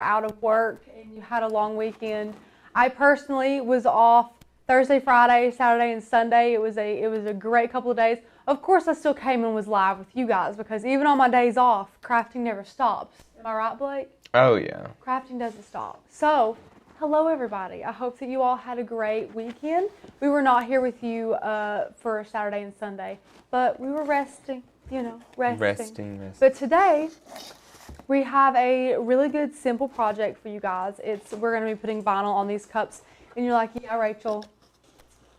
out of work and you had a long weekend. I personally was off Thursday, Friday, Saturday, and Sunday. It was a great couple of days. Of course, I still came and was live with you guys because even on my days off, crafting never stops. Am I right, Blake? Oh, yeah. Crafting doesn't stop. So, hello everybody. I hope that you all had a great weekend. We were not here with you for Saturday and Sunday, but we were resting, resting. But today, we have a really good, simple project for you guys. We're going to be putting vinyl on these cups, and you're like, yeah, Rachel,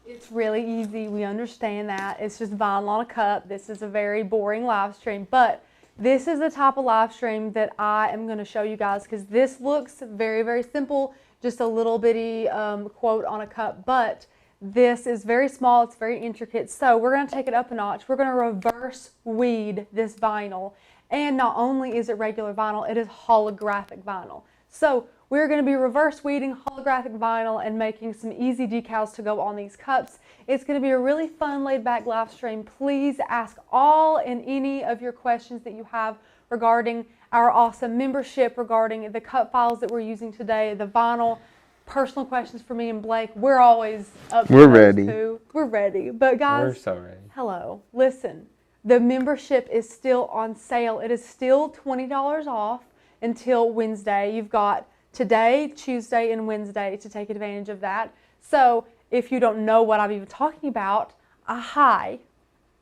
it's really easy. We understand that. It's just vinyl on a cup. This is a very boring live stream, but this is the type of live stream that I am going to show you guys because this looks very, very simple, just a little bitty quote on a cup, but this is very small. It's very intricate. So we're going to take it up a notch. We're going to reverse weed this vinyl. And not only is it regular vinyl, it is holographic vinyl. So we're going to be reverse weeding holographic vinyl and making some easy decals to go on these cups. It's going to be a really fun, laid-back live stream. Please ask all and any of your questions that you have regarding our awesome membership, regarding the cut files that we're using today, the vinyl, personal questions for me and Blake. We're always up to We're ready. Too. We're ready. But guys, We're so ready. Hello. Listen. The membership is still on sale. It is still $20 off until Wednesday. You've got today, Tuesday, and Wednesday to take advantage of that. So if you don't know what I'm even talking about, hi,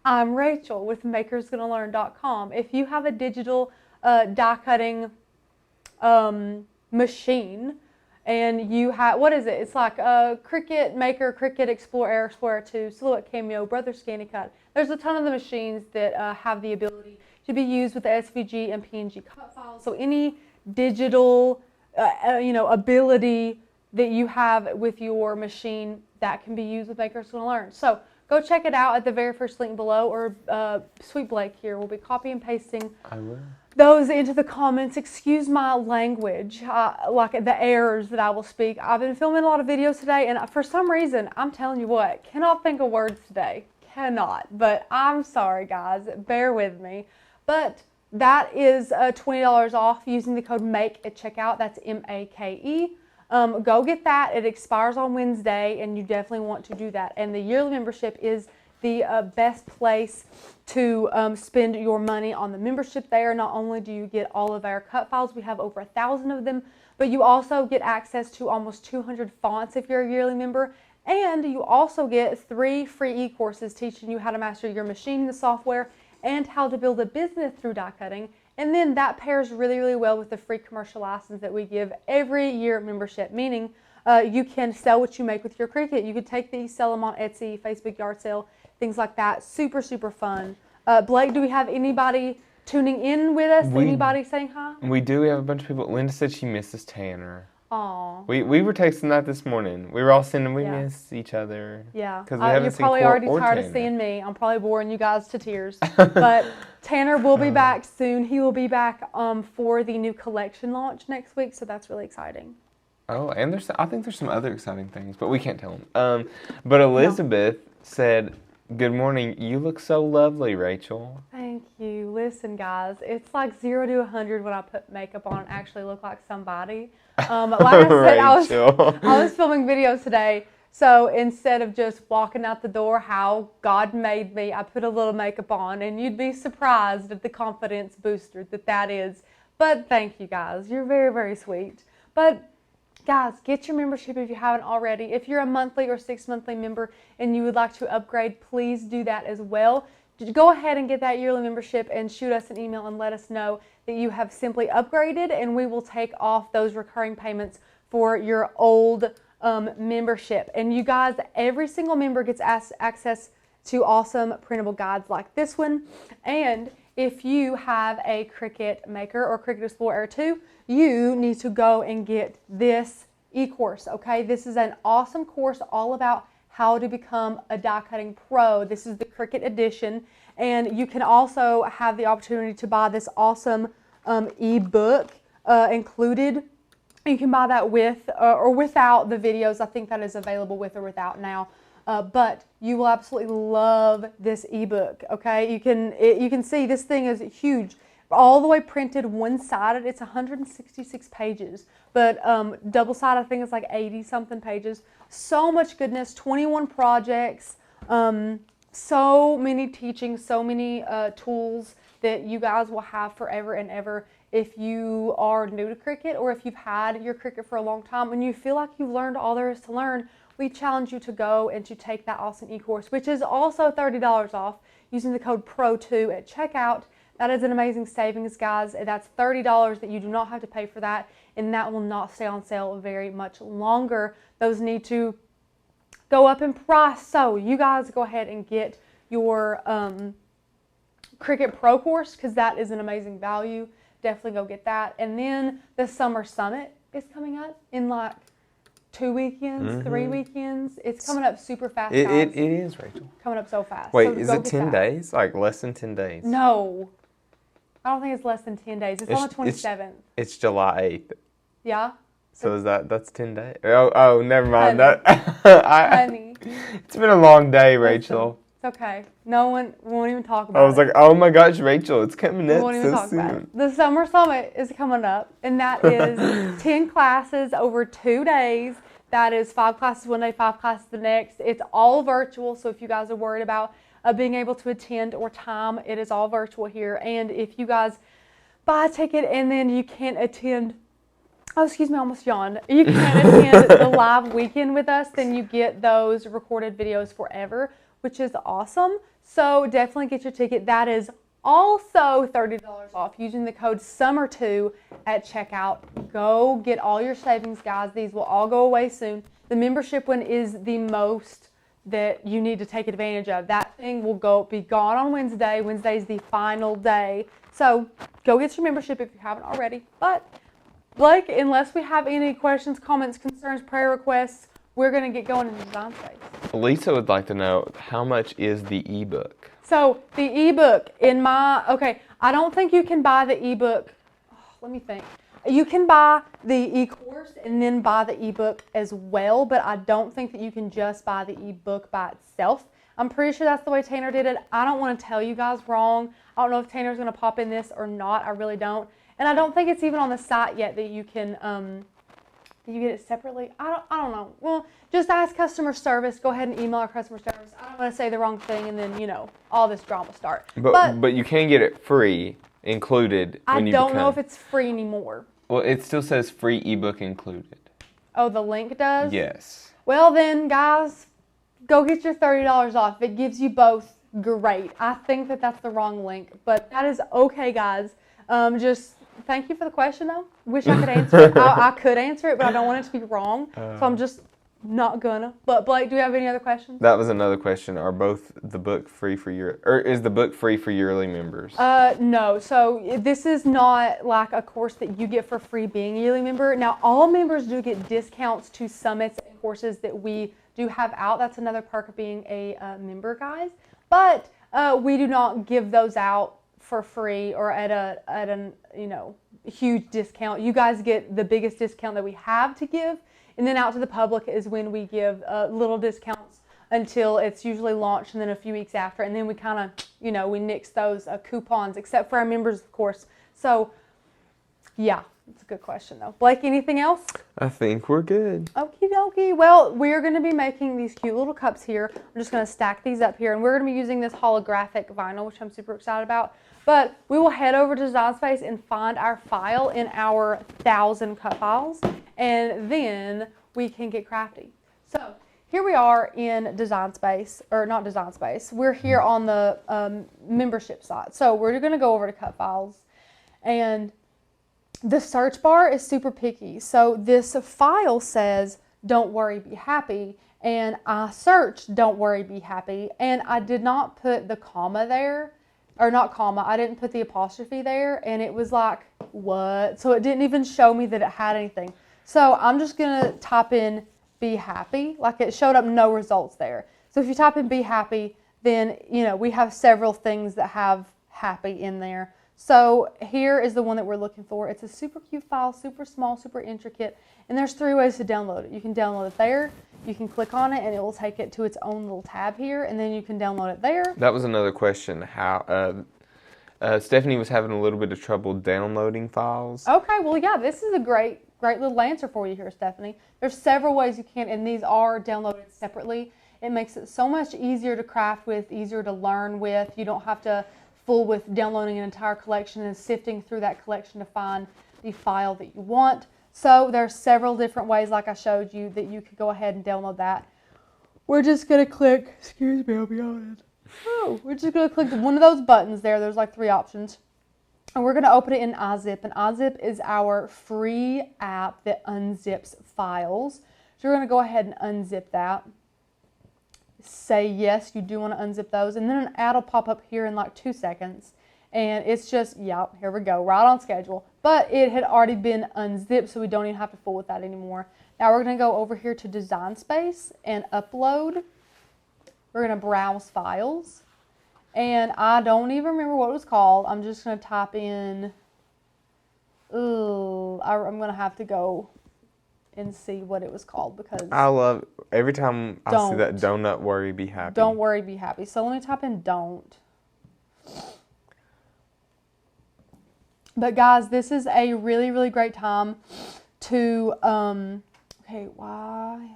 I'm Rachel with makersgonnalearn.com. If you have a digital die cutting machine, and you have, what is it? It's like a Cricut Maker, Cricut Explorer, Explorer 2, Silhouette Cameo, Brother Scanny Cut. There's a ton of the machines that have the ability to be used with the SVG and PNG cut files. So any digital, ability that you have with your machine that can be used with Makers Gonna Learn. So go check it out at the very first link below, or Sweet Blake here will be copy and pasting those into the comments. Excuse my language, like the errors that I will speak. I've been filming a lot of videos today, and for some reason, I'm telling you what, cannot think of words today. Cannot. But I'm sorry, guys. Bear with me. But that is $20 off using the code MAKE at checkout. That's MAKE. Go get that. It expires on Wednesday, and you definitely want to do that. And the yearly membership is the best place to spend your money on the membership there. Not only do you get all of our cut files, we have over 1,000 of them, but you also get access to almost 200 fonts if you're a yearly member. And you also get 3 free e-courses teaching you how to master your machine, the software, and how to build a business through die cutting. And then that pairs really, really well with the free commercial license that we give every year membership, meaning you can sell what you make with your Cricut. You could take these, sell them on Etsy, Facebook yard sale, things like that. Super, super fun. Blake, do we have anybody tuning in with us? Anybody saying hi? We do. We have a bunch of people. Linda said she misses Tanner. Aw. We were texting that this morning. We were all saying we miss each other. Yeah. Because we haven't You're seen probably Cor already or tired Tanner. of seeing me. I'm probably boring you guys to tears. But Tanner will be back soon. He will be back for the new collection launch next week, so that's really exciting. Oh, and I think there's some other exciting things, but we can't tell them. But Elizabeth said, "Good morning. You look so lovely, Rachel." Thank you. Listen, guys, it's like 0 to 100 when I put makeup on and actually look like somebody. Like I said, I was filming videos today, so instead of just walking out the door how God made me, I put a little makeup on, and you'd be surprised at the confidence booster that is. But thank you, guys. You're very, very sweet. But guys, get your membership if you haven't already. If you're a monthly or 6-monthly member and you would like to upgrade, please do that as well. Go ahead and get that yearly membership and shoot us an email and let us know that you have simply upgraded, and we will take off those recurring payments for your old membership. And you guys, every single member gets access to awesome printable guides like this one. And if you have a Cricut Maker or Cricut Explorer 2, you need to go and get this e-course, okay? This is an awesome course all about how to become a die cutting pro. This is the Cricut edition, and you can also have the opportunity to buy this awesome ebook included. You can buy that with or without the videos. I think that is available with or without now. But you will absolutely love this ebook. Okay, you can see this thing is huge. all the way printed, one-sided. It's 166 pages, but double-sided, I think it's like 80-something pages. So much goodness, 21 projects, so many teachings, so many tools that you guys will have forever and ever. If you are new to Cricut, or if you've had your Cricut for a long time and you feel like you've learned all there is to learn, we challenge you to go and to take that awesome e-course, which is also $30 off using the code PRO2 at checkout. That is an amazing savings, guys. That's $30 that you do not have to pay for that, and that will not stay on sale very much longer. Those need to go up in price. So you guys go ahead and get your Cricut Pro course, because that is an amazing value. Definitely go get that. And then the Summer Summit is coming up in like 2 weekends, 3 weekends. It's coming up super fast, guys. It is, Rachel. Coming up so fast. Wait, so is it 10 days? Like less than 10 days? No. I don't think it's less than 10 days. It's on the 27th. It's July 8th. Yeah? So that's 10 days? Oh, never mind. Honey. Honey. It's been a long day, Rachel. It's okay. No one won't even talk about it. I was like, oh my gosh, Rachel, it's coming up won't even so talk about soon. it. The Summer Summit is coming up, and that is 10 classes over 2 days. That is 5 classes one day, 5 classes the next. It's all virtual, so if you guys are worried about being able to attend or time, it is all virtual here. And if you guys buy a ticket and then you can't attend, oh, excuse me, I almost yawned. You can't attend the live weekend with us, then you get those recorded videos forever, which is awesome. So definitely get your ticket. That is also $30 off using the code SUMMER2 at checkout. Go get all your savings, guys. These will all go away soon. The membership one is the most that you need to take advantage of. That thing will be gone on Wednesday. Wednesday is the final day. So go get your membership if you haven't already. But Blake, unless we have any questions, comments, concerns, prayer requests, we're going to get going in the design space. Lisa would like to know, how much is the ebook? So the ebook I don't think you can buy the ebook. Let me think. You can buy the e-course and then buy the ebook as well, but I don't think that you can just buy the ebook by itself. I'm pretty sure that's the way Tanner did it. I don't want to tell you guys wrong. I don't know if Tanner's going to pop in this or not. I really don't. And I don't think it's even on the site yet that you can you get it separately? I don't know. Well, just ask customer service. Go ahead and email our customer service. I don't want to say the wrong thing and then, all this drama start. But you can get it free included when you I don't know if it's free anymore. Well, it still says free ebook included. Oh, the link does? Yes. Well then, guys, go get your $30 off. If it gives you both, great. I think that that's the wrong link, but that is okay, guys. Just thank you for the question, though. Wish I could answer it. I could answer it, but I don't want it to be wrong, so I'm just not gonna. But Blake, do you have any other questions? That was another question. Are both the book free for is the book free for yearly members? No. So this is not like a course that you get for free being a yearly member. Now, all members do get discounts to summits and courses that we do have out. That's another perk of being a member, guys. But we do not give those out for free or at an huge discount. You guys get the biggest discount that we have to give. And then out to the public is when we give little discounts until it's usually launched, and then a few weeks after. And then we kind of, we nix those coupons, except for our members, of course. So, yeah, it's a good question, though. Blake, anything else? I think we're good. Okie dokie. Well, we're going to be making these cute little cups here. I'm just going to stack these up here. And we're going to be using this holographic vinyl, which I'm super excited about. But we will head over to Design Space and find our file in our 1,000 cut files. And then we can get crafty. So here we are in Design Space, or not Design Space. We're here on the membership side. So we're going to go over to cut files. And the search bar is super picky. So this file says, don't worry, be happy. And I searched, don't worry, be happy. And I did not put the comma there. Or not comma, I didn't put the apostrophe there, and it was like, what? So it didn't even show me that it had anything. So I'm just going to type in be happy, like it showed up no results there. So if you type in be happy, then, we have several things that have happy in there. So here is the one that we're looking for. It's a super cute file, super small, super intricate, and there's 3 ways to download it. You can download it there, you can click on it, and it will take it to its own little tab here, and then you can download it there. That was another question. How Stephanie was having a little bit of trouble downloading files. Okay, well, yeah, this is a great little answer for you here, Stephanie. There's several ways you can, and these are downloaded separately. It makes it so much easier to craft with, easier to learn with. You don't have to fool with downloading an entire collection and sifting through that collection to find the file that you want. So there's several different ways, like I showed you, that you could go ahead and download that. We're just going to click, excuse me, I'll be honest. Oh, we're just going to click one of those buttons there. There's like 3 options. And we're going to open it in iZip. And iZip is our free app that unzips files. So you're going to go ahead and unzip that. Say yes, you do want to unzip those. And then an ad will pop up here in like 2 seconds. And it's just, yep, here we go, right on schedule. But it had already been unzipped, so we don't even have to fool with that anymore. Now we're going to go over here to Design Space and Upload. We're going to browse files. And I don't even remember what it was called. I'm just going to type in, I'm going to have to go and see what it was called because I love, every time I see that, don't worry, be happy. Don't worry, be happy. So let me type in don't. But guys, this is a really, really great time to, okay, why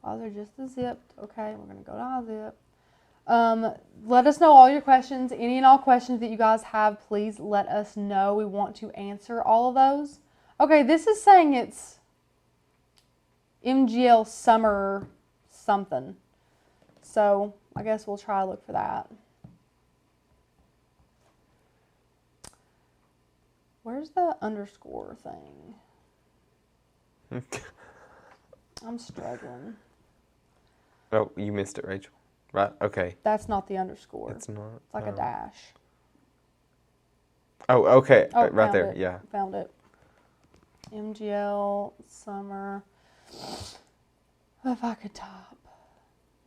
they're just zipped. Okay, we're going to go to iZip. Let us know all your questions, any and all questions that you guys have, please let us know. We want to answer all of those. Okay, this is saying it's MGL Summer something. So I guess we'll try to look for that. Where's the underscore thing? I'm struggling. Oh, you missed it, Rachel. Right? Okay. That's not the underscore. It's not. It's like a dash. Oh, okay. Oh, right there. it. Yeah. Found it. MGL Summer. If I could type.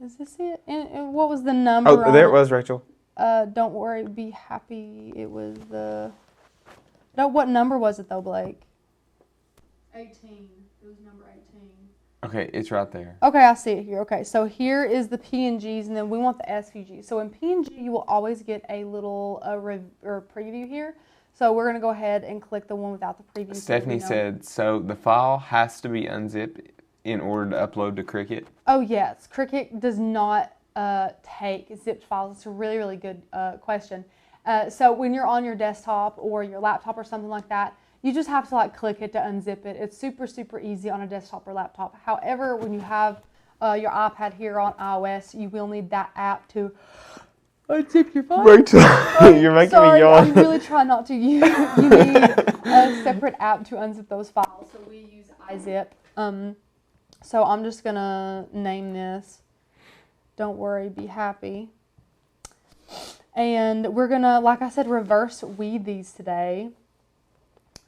Is this it? And what was the number? Oh, there it was, Rachel. Don't worry, be happy. It was the... No, what number was it though, Blake? 18. It was number 18. Okay, it's right there. Okay, I see it here. Okay, so here is the PNGs, and then we want the SVG. So in PNG, you will always get a little preview here. So we're going to go ahead and click the one without the preview. Stephanie said, so the file has to be unzipped in order to upload to Cricut? Oh, yes. Cricut does not take zipped files. It's a really, really good question. So when you're on your desktop or your laptop or something like that, you just have to like click it to unzip it. It's super, super easy on a desktop or laptop. However, when you have your iPad here on iOS, you will need that app to unzip your file. Rachel, you're making me yawn. I'm really trying not to. You need a separate app to unzip those files. So we use iZip. So I'm just going to name this, Don't Worry, Be Happy. And we're going to, like I said, reverse weed these today.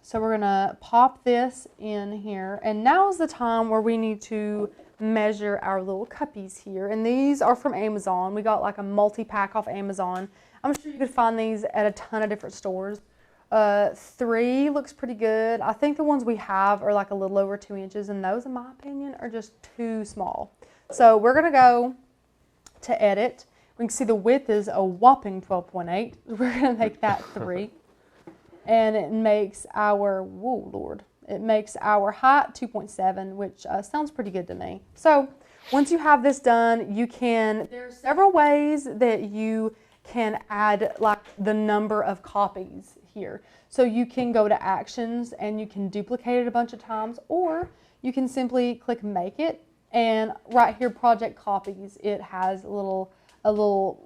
So we're going to pop this in here. And now is the time where we need to measure our little cuppies here. And these are from Amazon. We got like a multi-pack off Amazon. I'm sure you could find these at a ton of different stores. 3 looks pretty good. I think the ones we have are like a little over 2 inches. And those, in my opinion, are just too small. So we're going to go to edit. We can see the width is a whopping 12.8. We're going to make that 3. And it makes our, whoa, Lord, it makes our height 2.7, which sounds pretty good to me. So once you have this done, you can, there are several ways that you can add like the number of copies here. So you can go to actions and you can duplicate it a bunch of times, or you can simply click make it. And right here, project copies, it has a little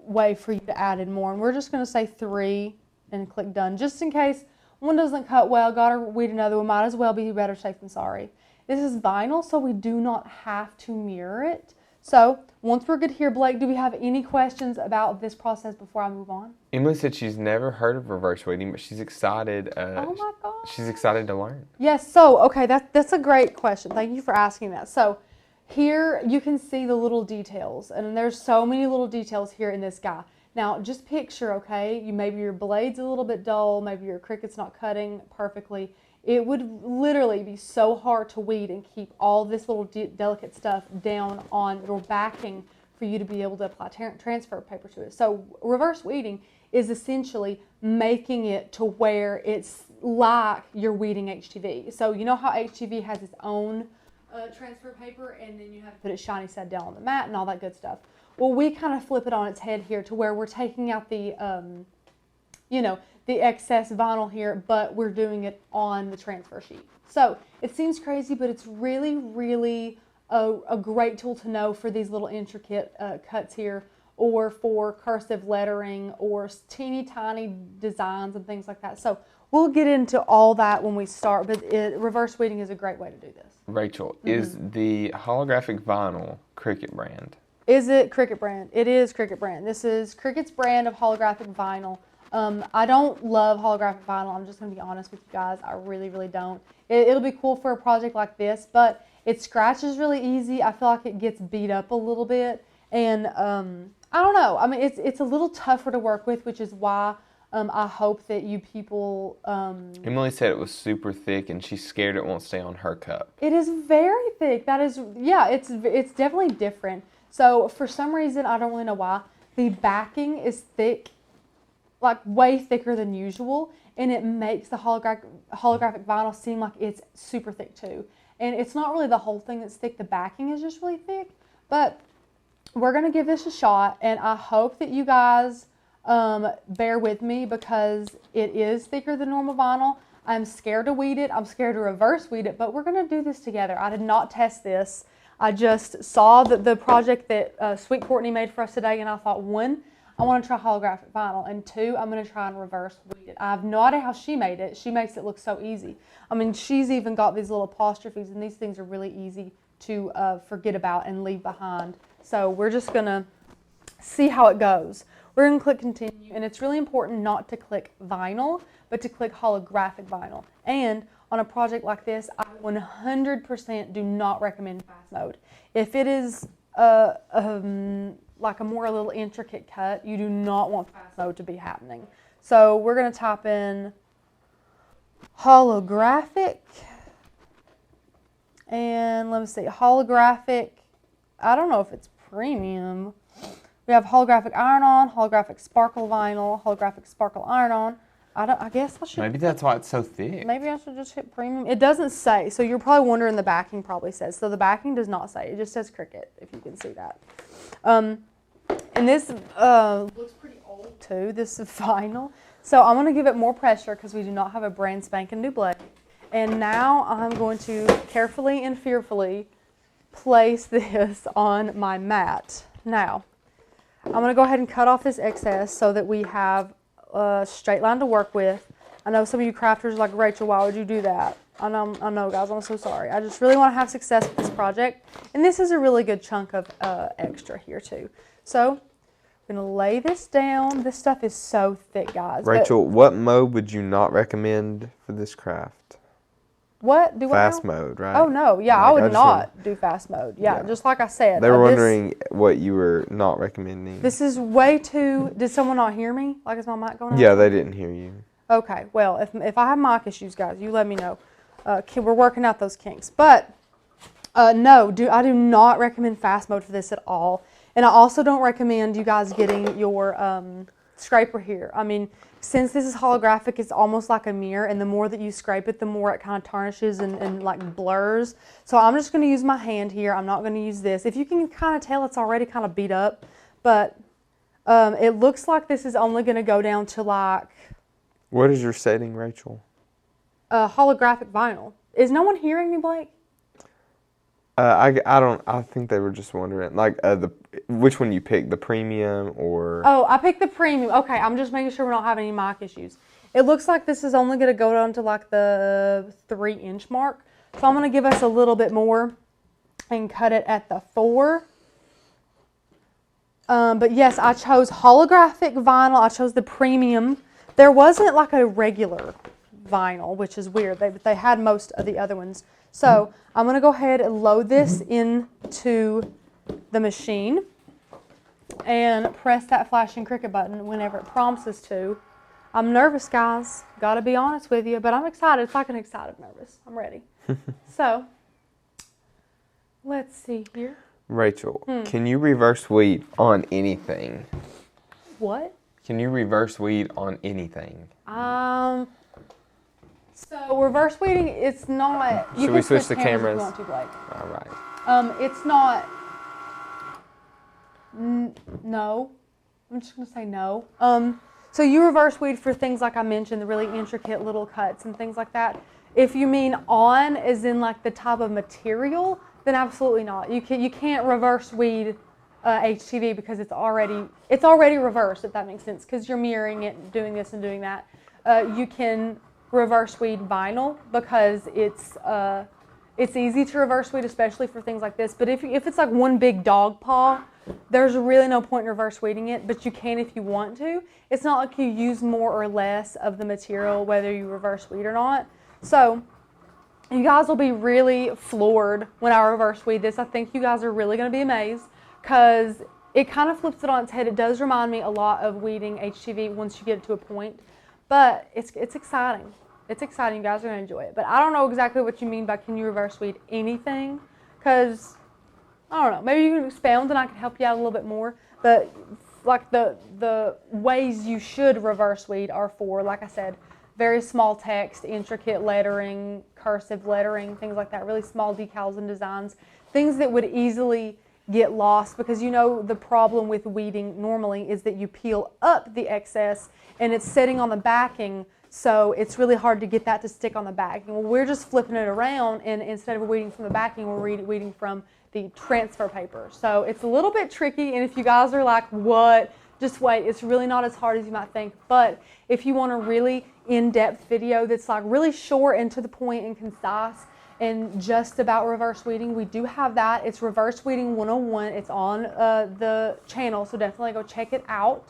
way for you to add in more. And we're just going to say 3 and click done, just in case one doesn't cut well, gotta weed another one, might as well be better safe than sorry. This is vinyl, so we do not have to mirror it. So once we're good here, Blake, do we have any questions about this process before I move on? Emily said she's never heard of reverse weeding, but she's excited. Oh my gosh. She's excited to learn. Yes, so, okay, that's a great question. Thank you for asking that. So here you can see the little details, and there's so many little details here in this guy. Now, just picture, okay, maybe your blade's a little bit dull, maybe your Cricut's not cutting perfectly. It would literally be so hard to weed and keep all this little delicate stuff down on your backing for you to be able to apply transfer paper to it. So reverse weeding is essentially making it to where it's like you're weeding HTV. So you know how HTV has its own transfer paper, and then you have to put it shiny side down on the mat and all that good stuff. Well, we kind of flip it on its head here to where we're taking out the, the excess vinyl here, but we're doing it on the transfer sheet. So it seems crazy, but it's really, really a great tool to know for these little intricate cuts here, or for cursive lettering, or teeny tiny designs and things like that. So we'll get into all that when we start, but reverse weeding is a great way to do this. Rachel, is the holographic vinyl Cricut brand? Is it Cricut brand? It is Cricut brand. This is Cricut's brand of holographic vinyl. I don't love holographic vinyl. I'm just going to be honest with you guys. I really, really don't. It'll be cool for a project like this, but it scratches really easy. I feel like it gets beat up a little bit, and I don't know. I mean, it's a little tougher to work with, which is why I hope that you people... Emily said it was super thick, and she's scared it won't stay on her cup. It is very thick. That is, yeah, it's definitely different. So for some reason, I don't really know why, the backing is thick, like way thicker than usual, and it makes the holographic vinyl seem like it's super thick too. And it's not really the whole thing that's thick. The backing is just really thick. But we're going to give this a shot, and I hope that you guys bear with me, because it is thicker than normal vinyl. I'm scared to weed it. I'm scared to reverse weed it, but we're going to do this together. I did not test this. I just saw the project that Sweet Courtney made for us today, and I thought, one, I want to try holographic vinyl, and two, I'm going to try and reverse weed it. I have no idea how she made it. She makes it look so easy. I mean, she's even got these little apostrophes, and these things are really easy to forget about and leave behind. So we're just going to see how it goes. We're going to click continue, and it's really important not to click vinyl, but to click holographic vinyl. And on a project like this, I 100% do not recommend fast mode. If it is like a more a little intricate cut, you do not want fast mode to be happening. So we're going to type in holographic, and let me see, holographic, I don't know if it's premium. We have holographic iron-on, holographic sparkle vinyl, holographic sparkle iron-on. I guess I should... Maybe that's why it's so thick. Maybe I should just hit premium. It doesn't say, so you're probably wondering the backing probably says. So the backing does not say. It just says Cricut, if you can see that. And this looks pretty old too, this is vinyl. So I'm going to give it more pressure because we do not have a brand spanking new blade. And now I'm going to carefully and fearfully place this on my mat. Now, I'm going to go ahead and cut off this excess so that we have a straight line to work with. I know some of you crafters are like, Rachel, why would you do that? I know, guys, I'm so sorry. I just really want to have success with this project. And this is a really good chunk of extra here too. So I'm going to lay this down. This stuff is so thick, guys. Rachel, what mode would you not recommend for this craft? What? Do fast what mode, right? Oh, no. Yeah, I would not do fast mode. Yeah, just like I said. They were wondering what you were not recommending. This is way too... Did someone not hear me? Like, is my mic going on? Yeah, they didn't hear you. Okay, well, if I have mic issues, guys, you let me know. We're working out those kinks. But, no, I do not recommend fast mode for this at all. And I also don't recommend you guys getting your scraper here. I mean, since this is holographic, it's almost like a mirror, and the more that you scrape it, the more it kind of tarnishes and like blurs. So I'm just going to use my hand here. I'm not going to use this. If you can kind of tell, it's already kind of beat up, but it looks like this is only going to go down to like... What is your setting, Rachel? Holographic vinyl. Is no one hearing me, Blake? I think they were just wondering, like, which one you picked, the premium or... Oh, I picked the premium. Okay, I'm just making sure we don't have any mic issues. It looks like this is only going to go down to like the 3-inch mark. So I'm going to give us a little bit more and cut it at the 4. But yes, I chose holographic vinyl. I chose the premium. There wasn't like a regular vinyl, which is weird. They had most of the other ones. So I'm going to go ahead and load this into the machine and press that flashing Cricut button whenever it prompts us to. I'm nervous, guys. Got to be honest with you, but I'm excited. It's like an excited nervous. I'm ready. So let's see here. Rachel, can you reverse weed on anything? What? Can you reverse weed on anything? So reverse weeding, it's not. You Should can we switch the If you cameras? want to, Blake. All right. It's not. No, I'm just gonna say no. So you reverse weed for things like I mentioned, the really intricate little cuts and things like that. If you mean on, as in like the type of material, then absolutely not. You can't reverse weed HTV because it's already reversed, if that makes sense, because you're mirroring it, doing this and doing that. You can reverse weed vinyl because it's easy to reverse weed, especially for things like this. But if it's like one big dog paw, there's really no point in reverse weeding it, but you can if you want to. It's not like you use more or less of the material whether you reverse weed or not. So you guys will be really floored when I reverse weed this. I think you guys are really going to be amazed because it kind of flips it on its head. It does remind me a lot of weeding HTV once you get it to a point, but it's exciting. It's exciting. You guys are going to enjoy it. But I don't know exactly what you mean by can you reverse weed anything, because I don't know. Maybe you can expound and I can help you out a little bit more. But like the ways you should reverse weed are for, like I said, very small text, intricate lettering, cursive lettering, things like that, really small decals and designs, things that would easily get lost, because the problem with weeding normally is that you peel up the excess and it's sitting on the backing, so it's really hard to get that to stick on the backing. Well, we're just flipping it around, and instead of weeding from the backing, we're weeding from the transfer paper. So it's a little bit tricky, and if you guys are like, what? Just wait, it's really not as hard as you might think. But if you want a really in-depth video that's like really short and to the point and concise and just about reverse weeding, we do have that. It's Reverse Weeding 101. It's on the channel, so definitely go check it out.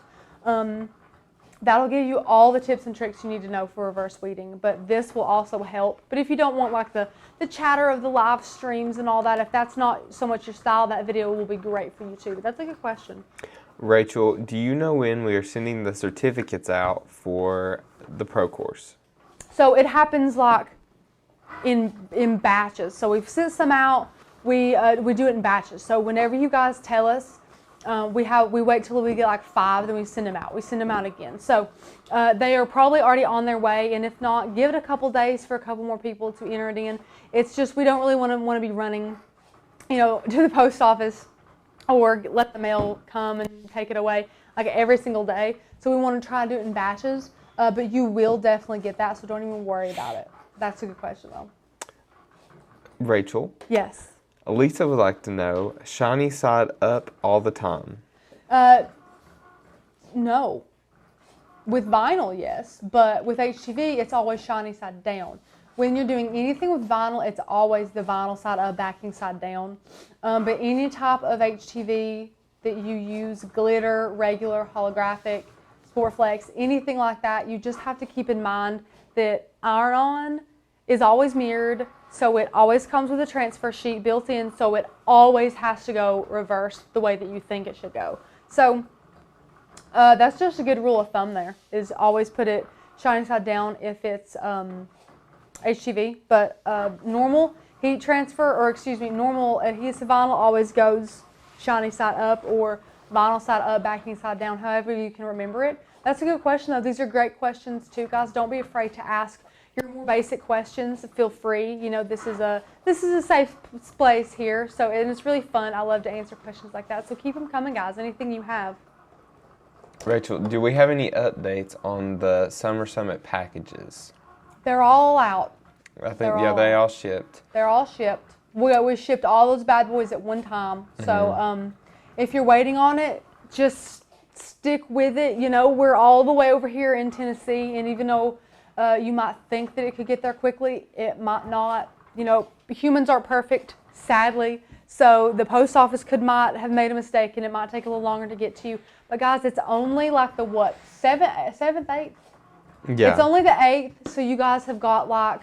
That'll give you all the tips and tricks you need to know for reverse weeding, but this will also help. But if you don't want like the chatter of the live streams and all that, if that's not so much your style, that video will be great for you too. But that's a good question. Rachel, do you know when we are sending the certificates out for the pro course? So it happens like in batches. So we've sent some out. We do it in batches. So whenever you guys tell us, we wait till we get like 5, then we send them out. We send them out again. So they are probably already on their way, and if not, give it a couple days for a couple more people to enter it in. It's just we don't really want to be running, to the post office or let the mail come and take it away like every single day. So we want to try to do it in batches, but you will definitely get that, so don't even worry about it. That's a good question though. Rachel? Yes. Elisa would like to know, shiny side up all the time? No. With vinyl, yes, but with HTV, it's always shiny side down. When you're doing anything with vinyl, it's always the vinyl side up, backing side down. But any type of HTV that you use, glitter, regular, holographic, Sportflex, anything like that, you just have to keep in mind that iron-on is always mirrored, so it always comes with a transfer sheet built in, so it always has to go reverse the way that you think it should go. So that's just a good rule of thumb there, is always put it shiny side down if it's HTV, but normal heat transfer, normal adhesive vinyl always goes shiny side up or vinyl side up, backing side down, however you can remember it. That's a good question though. These are great questions too, guys. Don't be afraid to ask your more basic questions. Feel free. This is a safe place here, so and it's really fun. I love to answer questions like that. So keep them coming, guys. Anything you have. Rachel, do we have any updates on the Summer Summit packages? They're all out. I think they all shipped. They're all shipped. We shipped all those bad boys at one time. Mm-hmm. So if you're waiting on it, just stick with it. We're all the way over here in Tennessee, and even though you might think that it could get there quickly, it might not. Humans aren't perfect, sadly. So the post office might have made a mistake, and it might take a little longer to get to you. But guys, it's only like the 7th, 8th? Yeah. It's only the 8th, so you guys have got like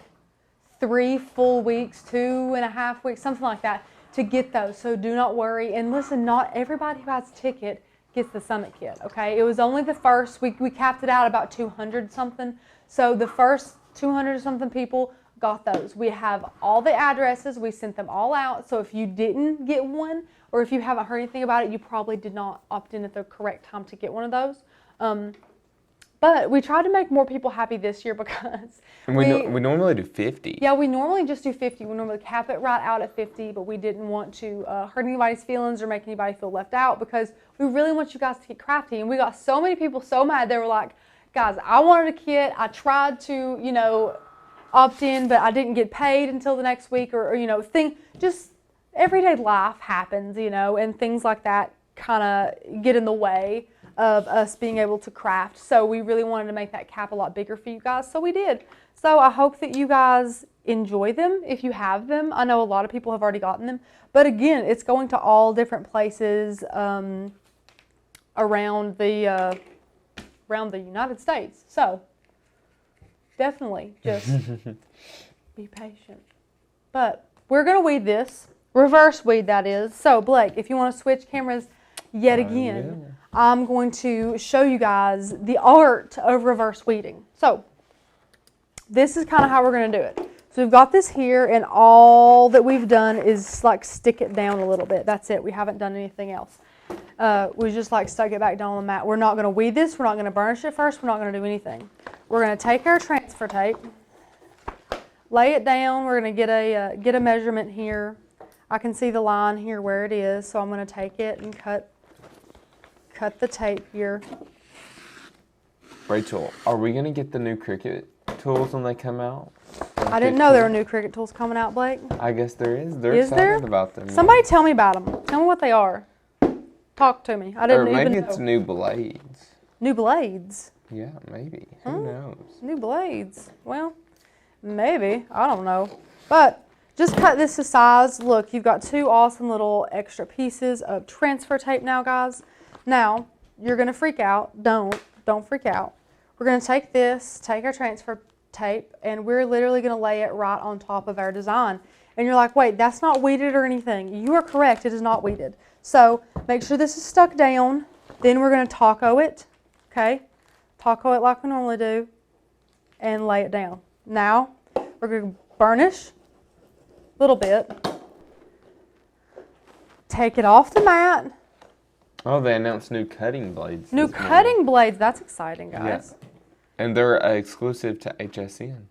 3 full weeks, 2.5 weeks, something like that, to get those. So do not worry. And listen, not everybody who has a ticket gets the Summit Kit, okay? It was only the first. We capped it out about 200 something. So the first 200 something people got those. We have all the addresses. We sent them all out. So if you didn't get one, or if you haven't heard anything about it, you probably did not opt in at the correct time to get one of those. But we tried to make more people happy this year because And we normally do 50. Yeah, we normally just do 50. We normally cap it right out at 50, but we didn't want to hurt anybody's feelings or make anybody feel left out because we really want you guys to get crafty. And we got so many people so mad. They were like, guys, I wanted a kit. I tried to, opt in, but I didn't get paid until the next week or just everyday life happens, and things like that kind of get in the way of us being able to craft. So we really wanted to make that cap a lot bigger for you guys. So we did. So I hope that you guys enjoy them if you have them. I know a lot of people have already gotten them. But again, it's going to all different places around the United States. So definitely just be patient. But we're going to weed this. Reverse weed, that is. So Blake, if you want to switch cameras yet again, I'm going to show you guys the art of reverse weeding. So this is kind of how we're going to do it. So we've got this here, and all that we've done is like stick it down a little bit. That's it. We haven't done anything else. We just like stuck it back down on the mat. We're not going to weed this. We're not going to burnish it first. We're not going to do anything. We're going to take our transfer tape, lay it down. We're going to get a measurement here. I can see the line here where it is, so I'm going to take it and cut the tape here. Rachel, are we going to get the new Cricut tools when they come out? I didn't know there were new Cricut tools coming out, Blake. I guess there is. They're Is there? excited about them. Somebody tell me about them. Tell me what they are. Talk to me. I didn't even know. Or maybe it's new blades. New blades. Yeah, maybe. Who knows? New blades. Well, maybe. I don't know. But just cut this to size. Look, you've got two awesome little extra pieces of transfer tape now, guys. Now, you're going to freak out. Don't freak out. We're going to take this, take our transfer tape, and we're literally going to lay it right on top of our design. And you're like, wait, that's not weeded or anything. You are correct. It is not weeded. So make sure this is stuck down. Then we're going to taco it. Okay? Taco it like we normally do. And lay it down. Now, we're going to burnish a little bit. Take it off the mat. Oh, they announced new cutting blades. New cutting blades. That's exciting, guys. Yeah. And they're exclusive to HSN.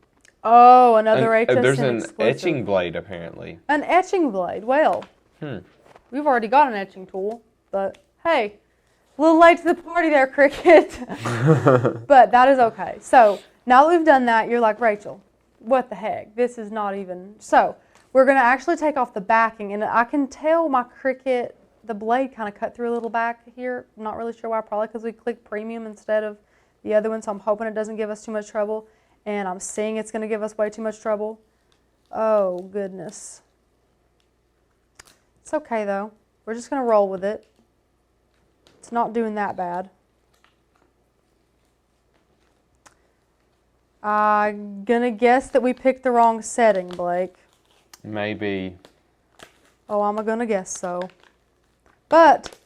Oh, another HSN There's an exclusive. etching blade, apparently. An etching blade. Well, we've already got an etching tool, but hey, a little late to the party there, Cricut. But that is okay. So now that we've done that, you're like, Rachel, what the heck? This is not even. So we're going to actually take off the backing, and I can tell my Cricut, the blade kind of cut through a little back here. I'm not really sure why, probably because we clicked premium instead of the other one, so I'm hoping it doesn't give us too much trouble. And I'm seeing it's going to give us way too much trouble. Oh, goodness. It's okay, though. We're just going to roll with it. It's not doing that bad. I'm going to guess that we picked the wrong setting, Blake. Maybe. Oh, I'm going to guess so. But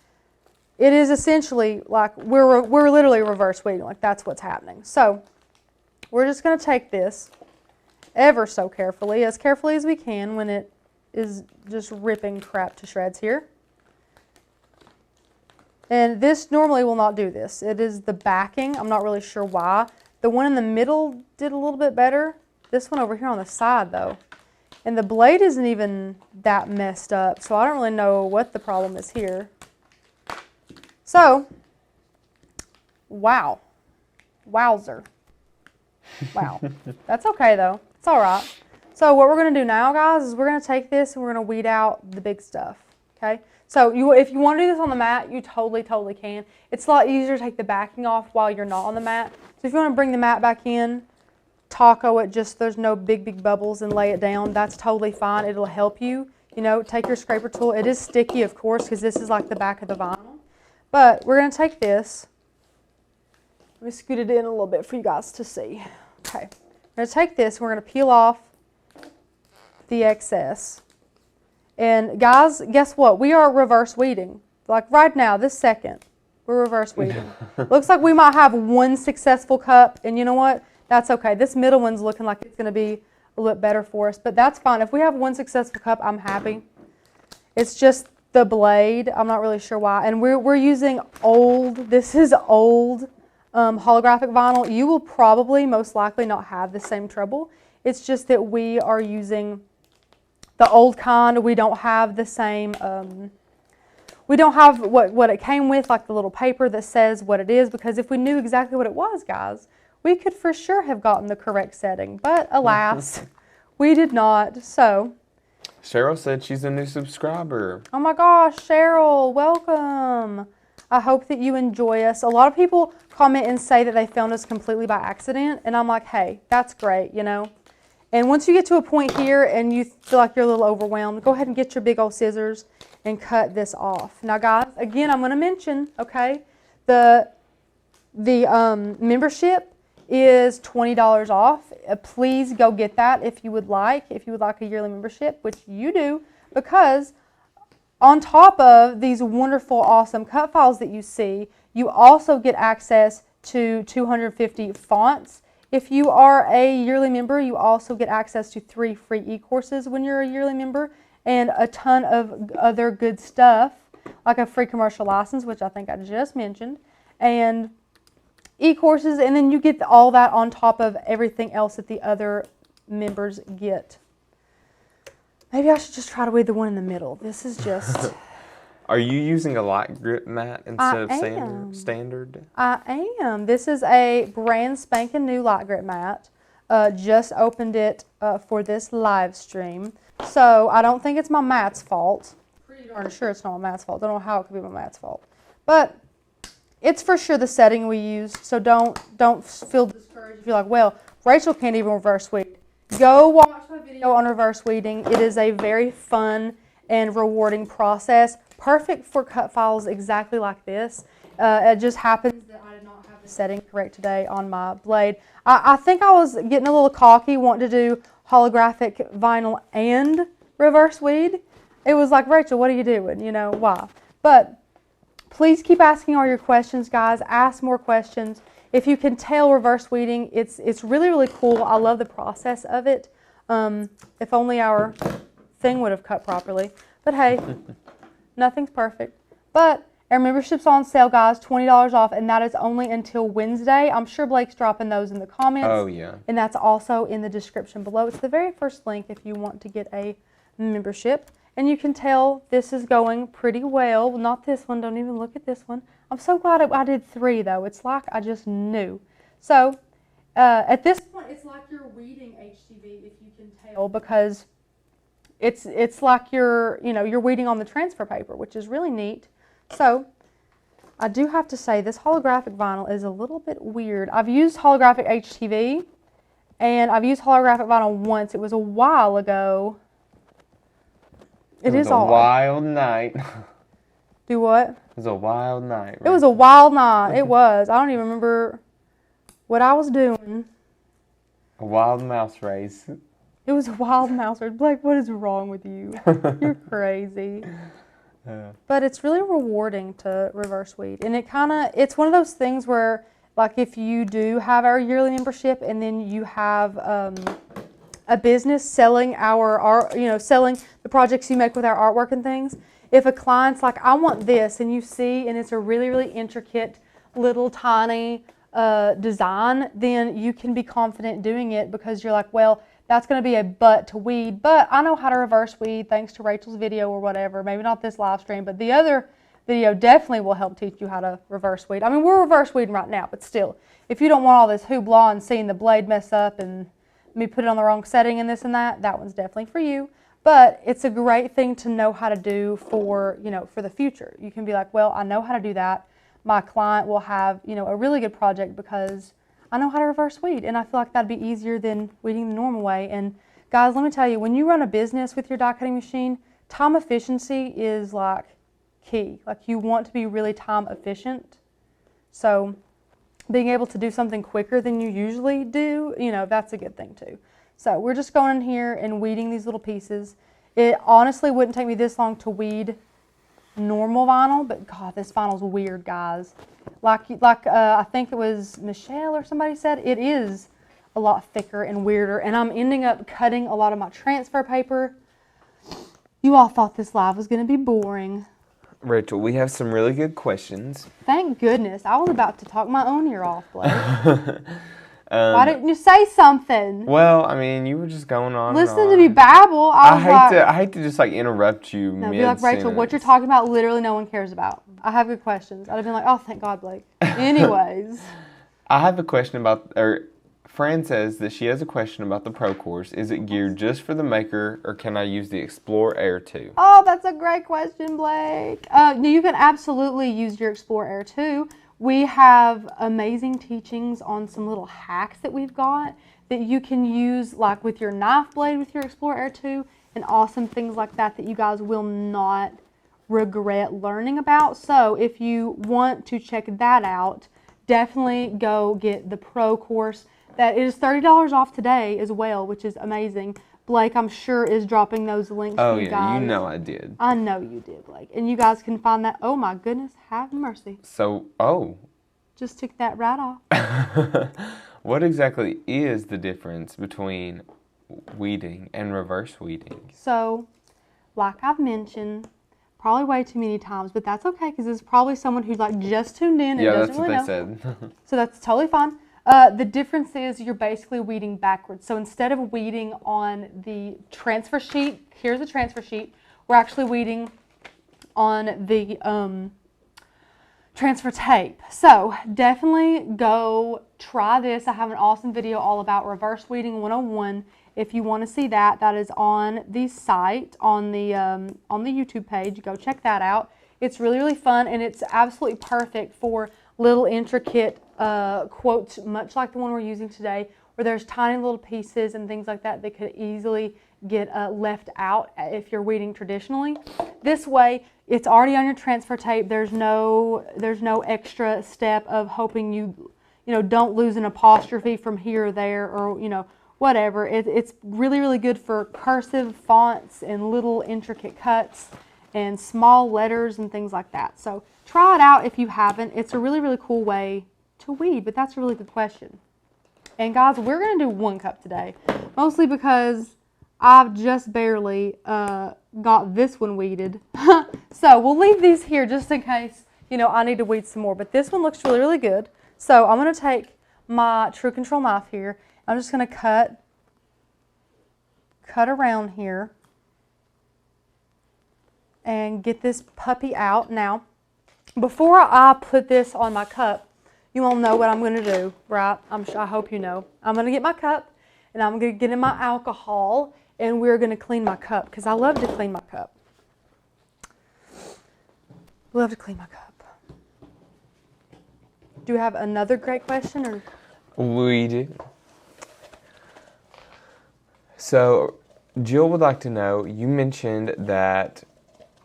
it is essentially like we're literally reverse weeding. Like that's what's happening. So we're just going to take this ever so carefully as we can when it is just ripping crap to shreds here. And this normally will not do this. It is the backing. I'm not really sure why. The one in the middle did a little bit better. This one over here on the side though. And the blade isn't even that messed up, so I don't really know what the problem is here. So, wow. Wowzer. Wow. That's okay though. It's all right. So what we're going to do now, guys, is we're going to take this and we're going to weed out the big stuff. Okay? So if you want to do this on the mat, you totally can. It's a lot easier to take the backing off while you're not on the mat. So if you want to bring the mat back in, taco it, just there's no big bubbles, and lay it down, that's totally fine. It'll help you. Take your scraper tool. It is sticky, of course, because this is like the back of the vinyl. But we're going to take this. Let me scoot it in a little bit for you guys to see. Okay. We're going to take this. We're going to peel off the excess. And guys, guess what? We are reverse weeding. Like right now, this second, we're reverse weeding. Looks like we might have one successful cup, and you know what? That's okay. This middle one's looking like it's going to be a little bit better for us, but that's fine. If we have one successful cup, I'm happy. It's just the blade. I'm not really sure why. And we're using old, this is old holographic vinyl, you will probably most likely not have the same trouble. It's just that we are using the old kind. We don't have the same, we don't have what it came with, like the little paper that says what it is, because if we knew exactly what it was, guys, we could for sure have gotten the correct setting. But alas, we did not. So Cheryl said she's a new subscriber. oh my gosh, Cheryl, welcome. I hope that you enjoy us. A lot of people comment and say that they found us completely by accident, and I'm like, hey, that's great, you know. And once you get to a point here and you feel like you're a little overwhelmed, go ahead and get your big old scissors and cut this off. Now, guys, again, I'm going to mention, okay, the membership is $20 off. Please go get that if you would like a yearly membership, which you do, because on top of these wonderful, awesome cut files that you see, you also get access to 250 fonts. If you are a yearly member, you also get access to 3 free e-courses when you're a yearly member, and a ton of other good stuff, like a free commercial license, which I think I just mentioned, and e-courses, and then you get all that on top of everything else that the other members get. Maybe I should just try to weed the one in the middle. This is just... Are you using a light grip mat instead of standard? I am. This is a brand spanking new light grip mat. Just opened it for this live stream. So I don't think it's my mat's fault. Pretty darn sure it's not my mat's fault. I don't know how it could be my mat's fault. But it's for sure the setting we used. So don't feel discouraged if you're like, well, Rachel can't even reverse weed. Go watch my video on reverse weeding. It is a very fun and rewarding process. Perfect for cut files exactly like this. It just happens that I did not have the setting correct today on my blade. I think I was getting a little cocky wanting to do holographic vinyl and reverse weed. It was like, Rachel, what are you doing? You know, why? But please keep asking all your questions, guys. Ask more questions. If you can tell, reverse weeding, it's really, really cool. I love the process of it. If only our thing would have cut properly. But hey, nothing's perfect. But our membership's on sale, guys, $20 off, and that is only until Wednesday. I'm sure Blake's dropping those in the comments. Oh, yeah. And that's also in the description below. It's the very first link if you want to get a membership. And you can tell this is going pretty well. Not this one. Don't even look at this one. I'm so glad I did 3, though. It's like I just knew. So, at this point, it's like you're weeding HTV, if you can tell, because it's like you're weeding on the transfer paper, which is really neat. So, I do have to say, this holographic vinyl is a little bit weird. I've used holographic HTV, and I've used holographic vinyl once. It was a while ago. It was a wild night. Do what? It was a wild night. Right? It was a wild night. It was. I don't even remember what I was doing. A wild mouse race. It was a wild mouse race. Blake, what is wrong with you? You're crazy. But it's really rewarding to reverse weed. And it's one of those things where, like, if you do have our yearly membership and then you have a business selling our art, selling the projects you make with our artwork and things, if a client's like, I want this, and you see, and it's a really, really intricate, little tiny design, then you can be confident doing it because you're like, well, that's going to be a butt to weed, but I know how to reverse weed thanks to Rachel's video or whatever. Maybe not this live stream, but the other video definitely will help teach you how to reverse weed. I mean, we're reverse weeding right now, but still, if you don't want all this hoopla and seeing the blade mess up and me put it on the wrong setting and this and that one's definitely for you. But it's a great thing to know how to do for the future. You can be like, well, I know how to do that. My client will have, a really good project because I know how to reverse weed, and I feel like that'd be easier than weeding the normal way. And guys, let me tell you, when you run a business with your die cutting machine, time efficiency is like key. Like, you want to be really time efficient. So being able to do something quicker than you usually do, that's a good thing too. So we're just going in here and weeding these little pieces. It honestly wouldn't take me this long to weed normal vinyl, but God, this vinyl's weird, guys. Like I think it was Michelle or somebody said, it is a lot thicker and weirder, and I'm ending up cutting a lot of my transfer paper. You all thought this live was going to be boring. Rachel, we have some really good questions. Thank goodness. I was about to talk my own ear off, Blake. Why didn't you say something? Well, I mean, you were just going on. Listen to me babble. I hate to just like interrupt you. No, be like, Rachel, what you're talking about, literally no one cares about. I have good questions. I'd have been like, oh, thank God, Blake. Anyways. I have a question about, Fran says that she has a question about the Pro Course. Is it geared just for the maker, or can I use the Explore Air too? Oh, that's a great question, Blake. You can absolutely use your Explore Air too. We have amazing teachings on some little hacks that we've got that you can use, like with your knife blade with your Explore Air 2, and awesome things like that that you guys will not regret learning about. So if you want to check that out, definitely go get the Pro Course. That is $30 off today as well, which is amazing. Blake, I'm sure, is dropping those links for you guys. Oh, yeah, you know I did. I know you did, Blake. And you guys can find that. Oh, my goodness, have mercy. So, Just took that right off. What exactly is the difference between weeding and reverse weeding? So, like I've mentioned, probably way too many times, but that's okay because it's probably someone who's like just tuned in and doesn't really know. Yeah, that's what they said. So that's totally fine. The difference is you're basically weeding backwards. So instead of weeding on the transfer sheet, here's the transfer sheet, we're actually weeding on the transfer tape. So definitely go try this. I have an awesome video all about reverse weeding 101. If you want to see that, that is on the site, on the YouTube page. Go check that out. It's really, really fun, and it's absolutely perfect for little intricate quotes, much like the one we're using today, where there's tiny little pieces and things like that that could easily get left out if you're weeding traditionally. This way, it's already on your transfer tape. There's no extra step of hoping you don't lose an apostrophe from here or there, or whatever. It's really, really good for cursive fonts and little intricate cuts and small letters and things like that. So try it out if you haven't. It's a really, really cool way to weed, but that's a really good question. And guys, we're going to do 1 cup today, mostly because I've just barely got this one weeded. So we'll leave these here just in case, I need to weed some more. But this one looks really, really good. So I'm going to take my True Control knife here. I'm just going to cut around here and get this puppy out. Now, before I put this on my cup, you all know what I'm going to do, right? I hope you know. I'm going to get my cup, and I'm going to get in my alcohol, and we're going to clean my cup, because I love to clean my cup. Love to clean my cup. Do you have another great question? Or? We do. So, Jill would like to know, you mentioned that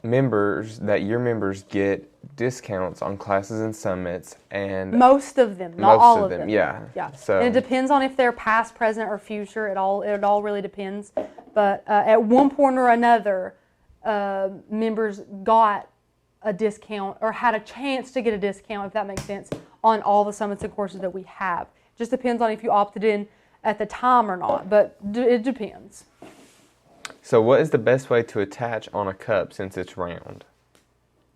your members get discounts on classes and summits, and most of them, not all of them. Yeah. So, and it depends on if they're past, present, or future. It all really depends. But at one point or another, members got a discount or had a chance to get a discount, if that makes sense, on all the summits and courses that we have. Just depends on if you opted in at the time or not, but it depends. So what is the best way to attach on a cup since it's round?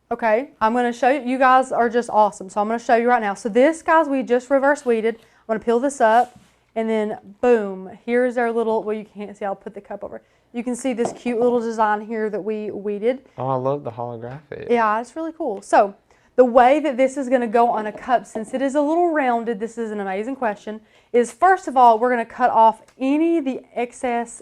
Okay, I'm going to show you. You guys are just awesome, so I'm going to show you right now. So this, guys, we just reverse weeded. I'm going to peel this up, and then boom, here's our little, well, you can't see, I'll put the cup over. You can see this cute little design here that we weeded. Oh, I love the holographic. Yeah, it's really cool. So the way that this is going to go on a cup, since it is a little rounded, this is an amazing question, is first of all, we're going to cut off any of the excess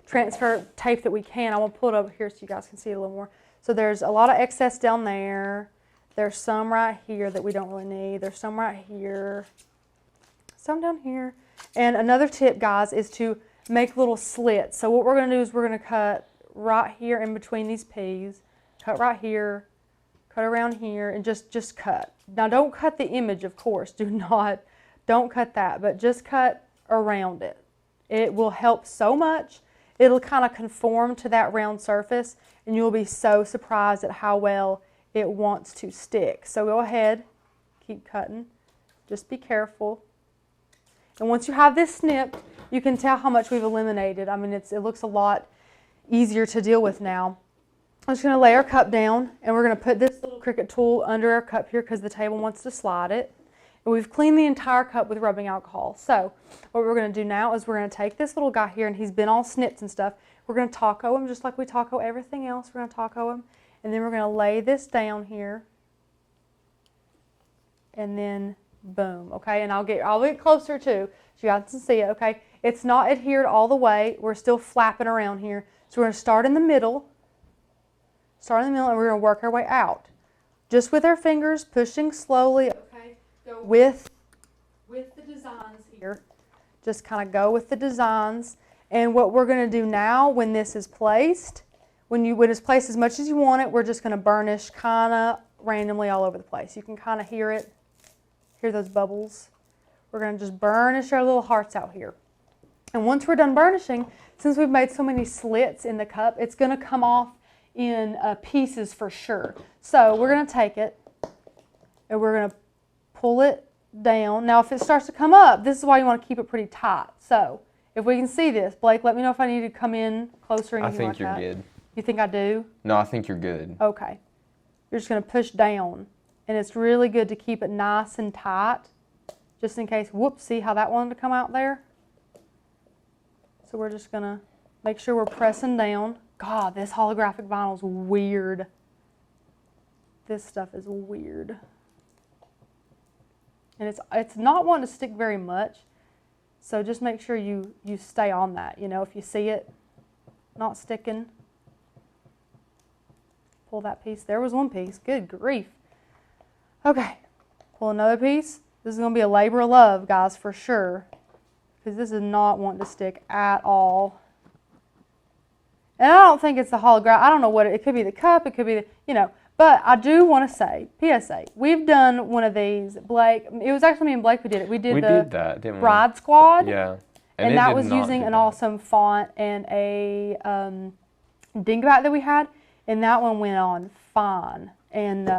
transfer tape that we can. I will pull it over here so you guys can see it a little more. So there's a lot of excess down there. There's some right here that we don't really need. There's some right here. Some down here. And another tip, guys, is to make little slits. So what we're going to do is we're going to cut right here in between these P's. Cut right here. Cut around here and just cut. Now don't cut the image, of course. Don't cut that, but just cut around it. It will help so much. It'll kind of conform to that round surface, and you'll be so surprised at how well it wants to stick. So go ahead, keep cutting. Just be careful. And once you have this snipped, you can tell how much we've eliminated. I mean, it looks a lot easier to deal with now. I'm just going to lay our cup down, and we're going to put this little Cricut tool under our cup here because the table wants to slide it. And we've cleaned the entire cup with rubbing alcohol. So what we're going to do now is we're going to take this little guy here, and he's been all snips and stuff. We're going to taco him just like we taco everything else. We're going to taco him, and then we're going to lay this down here, and then boom, okay? And I'll get closer too so you guys can see it, okay? It's not adhered all the way. We're still flapping around here. So we're going to start in the middle. And we're going to work our way out. Just with our fingers, pushing slowly, okay? Go with the designs here. Just kind of go with the designs. And what we're going to do now when this is placed, when it's placed as much as you want it, we're just going to burnish kind of randomly all over the place. You can kind of hear it, hear those bubbles. We're going to just burnish our little hearts out here. And once we're done burnishing, since we've made so many slits in the cup, it's going to come off in pieces for sure. So we're going to take it and we're going to pull it down. Now if it starts to come up, this is why you want to keep it pretty tight. So if we can see this, Blake, let me know if I need to come in closer or anything like that. I think you're good. You think I do? No, I think you're good. Okay. You're just going to push down. And it's really good to keep it nice and tight, just in case, whoops, see how that wanted to come out there? So we're just going to make sure we're pressing down. God, this holographic vinyl is weird. This stuff is weird. And it's not wanting to stick very much. So just make sure you stay on that. You know, if you see it not sticking, pull that piece. There was one piece. Good grief. Okay, pull another piece. This is going to be a labor of love, guys, for sure. Because this is not wanting to stick at all. And I don't think it's the holographic. I don't know what it could be the cup. It could be the, you know. But I do want to say, PSA, we've done one of these. Blake, it was actually me and Blake who did it. We did that, didn't we? Bride Squad. Yeah. And that was using an awesome font and a dingbat that we had. And that one went on fine. And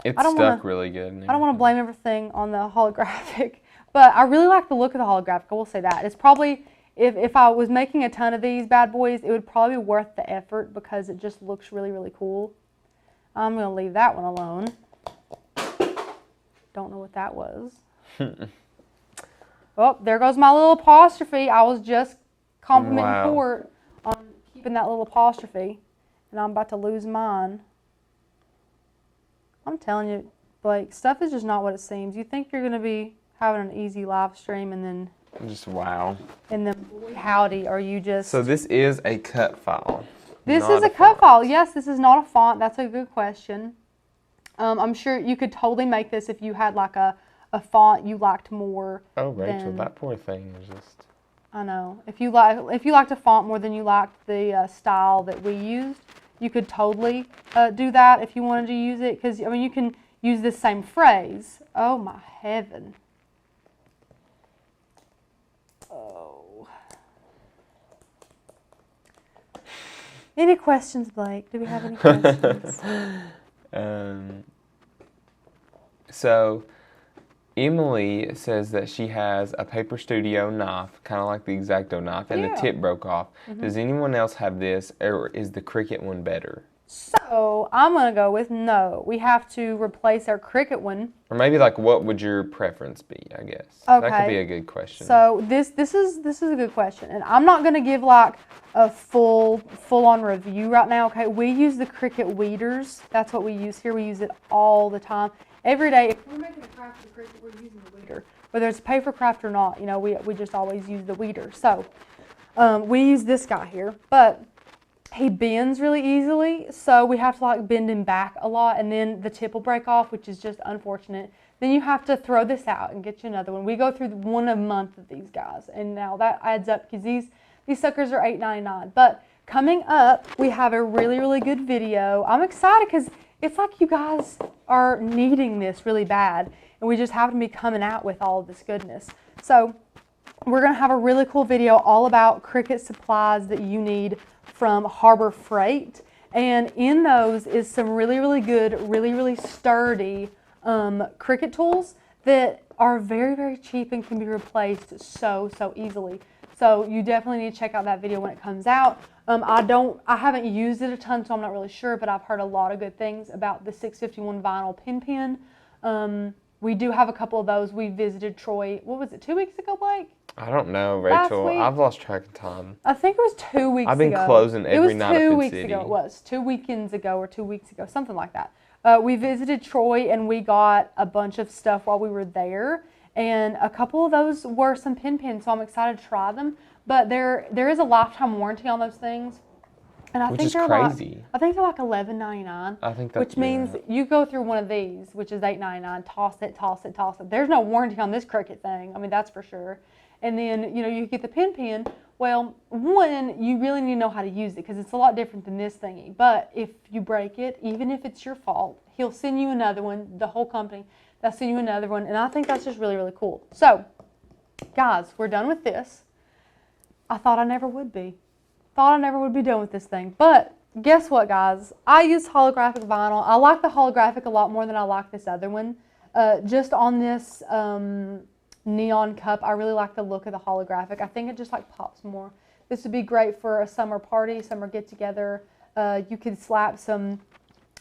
it stuck really good. I don't want to blame everything on the holographic. But I really like the look of the holographic. I will say that. It's probably, if I was making a ton of these bad boys, it would probably be worth the effort because it just looks really, really cool. I'm going to leave that one alone. Don't know what that was. Oh, there goes my little apostrophe. I was just complimenting Court on keeping that little apostrophe. And I'm about to lose mine. I'm telling you, Blake, stuff is just not what it seems. You think you're going to be having an easy live stream and then... Just wow. And then, howdy, are you just... So this is a cut file. This is a cut file. Yes, this is not a font. That's a good question. I'm sure you could totally make this if you had like a font you liked more. Oh, Rachel, that poor thing is just... I know. If you liked a font more than you liked the style that we used, you could totally do that if you wanted to use it. Because, I mean, you can use this same phrase. Oh, my heaven. Oh. Any questions, Blake? Do we have any questions? So, Emily says that she has a Paper Studio knife, kind of like the X-Acto knife, and the tip broke off. Mm-hmm. Does anyone else have this, or is the Cricut one better? So, I'm going to go with no. We have to replace our Cricut one. Or maybe like, what would your preference be, I guess? Okay. That could be a good question. So, this is a good question. And I'm not going to give like a full-on review right now, okay? We use the Cricut weeders. That's what we use here. We use it all the time. Every day, if we're making a craft with Cricut, we're using the weeder. Whether it's paper craft or not, you know, we just always use the weeder. So, we use this guy here, but he bends really easily, so we have to like bend him back a lot, and then the tip will break off, which is just unfortunate. Then you have to throw this out and get you another one. We go through one a month of these guys, and now that adds up because these suckers are $8.99. But coming up, we have a really, really good video. I'm excited because it's like you guys are needing this really bad, and we just happen to be coming out with all of this goodness. So we're going to have a really cool video all about Cricut supplies that you need from Harbor Freight, and in those is some really, really good, really, really sturdy Cricut tools that are very, very cheap and can be replaced so easily. So you definitely need to check out that video when it comes out. I haven't used it a ton, so I'm not really sure, but I've heard a lot of good things about the 651 vinyl pen. We do have a couple of those. We visited Troy, what was it, 2 weeks ago, Blake? I don't know, Last Rachel. week? I've lost track of time. I think it was 2 weeks ago. I've been closing every night It up in was 2 weeks city. ago. It was 2 weekends ago or 2 weeks ago, something like that. We visited Troy and we got a bunch of stuff while we were there. And a couple of those were some pens, so I'm excited to try them. But there is a lifetime warranty on those things. And Which is crazy. I think they're like $11.99. I think that's which means you go through one of these, which is $8.99, toss it. There's no warranty on this Cricut thing. I mean, that's for sure. And then, you get the pen. Well, one, you really need to know how to use it because it's a lot different than this thingy. But if you break it, even if it's your fault, he'll send you another one. The whole company, they'll send you another one. And I think that's just really, really cool. So, guys, we're done with this. I thought I never would be. Thought I never would be done with this thing. But guess what, guys? I use holographic vinyl. I like the holographic a lot more than I like this other one. Just on this neon cup, I really like the look of the holographic. I think it just pops more. This would be great for a summer party, summer get together. You could slap some